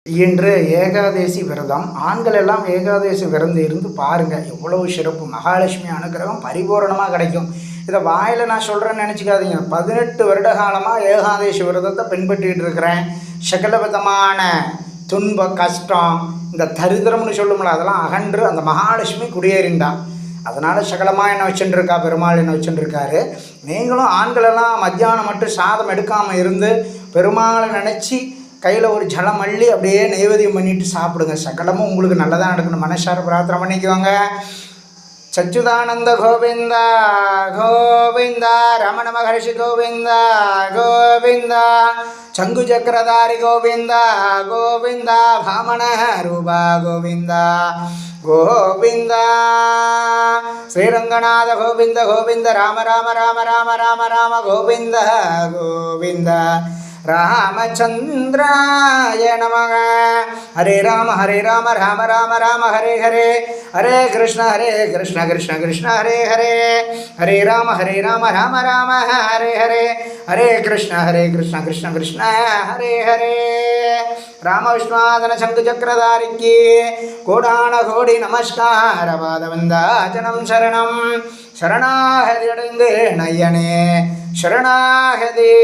இன்று ஏகாதேசி விரதம். ஆண்கள் எல்லாம் ஏகாதேசி விரதம் இருந்து பாருங்கள், எவ்வளவு சிறப்பு. மகாலட்சுமி அனுகிரகம் பரிபூரணமாக கிடைக்கும். இதை வாயில் நான் சொல்கிறேன்னு நினச்சிக்காதீங்க. 18 வருட காலமாக ஏகாதேசி விரதத்தை பின்பற்றிகிட்டு இருக்கிறேன். சகல விதமான துன்ப கஷ்டம், இந்த தரித்திரம்னு சொல்லும்ல, அதெல்லாம் அகன்று அந்த மகாலட்சுமி குடியேறிண்டான். அதனால் சகலமாக என்ன வச்சுட்டுருக்கா, பெருமாள் என்ன வச்சுட்டுருக்காரு. நீங்களும் ஆண்களெல்லாம் மத்தியானம் மட்டும் சாதம் எடுக்காமல் இருந்து பெருமாளை நினச்சி கையில் ஒரு ஜலம் அள்ளி அப்படியே நைவேத்தியம் பண்ணிட்டு சாப்பிடுங்க. சகலமும் உங்களுக்கு நல்லதாக நடக்கணும். மனசார பிரார்த்தனை பண்ணிக்குவாங்க. சச்சுதானந்த கோவிந்தா கோவிந்தா, ரமண மகர்ஷி கோவிந்தா கோவிந்தா, சங்கு சக்கரதாரி கோவிந்தா கோவிந்தா, வாமன ரூபா கோவிந்தா கோவிந்தா, ஸ்ரீரங்கநாத கோவிந்த கோவிந்த, ராம ராம ராம ராம ராம ராம கோவிந்த கோவிந்த, ராமச்சந்திராய நமக. ஹரே ராம ராம ராம ராம ஹரே ஹரே, ஹரே கிருஷ்ண கிருஷ்ண கிருஷ்ண ஹரே ஹரே, ஹரே ராம ராம ராம ஹரே ஹரே, ஹரே கிருஷ்ண கிருஷ்ண கிருஷ்ண ஹரே ஹரே. ராம விஷ்ணுவாதன சங்கு சக்கரதாரிக்கு கோடான கோடி நமஸ்கார பாதவந்தாஜனம் சரணம். சரணாகதி அடைந்து நையனே சரணாகதி.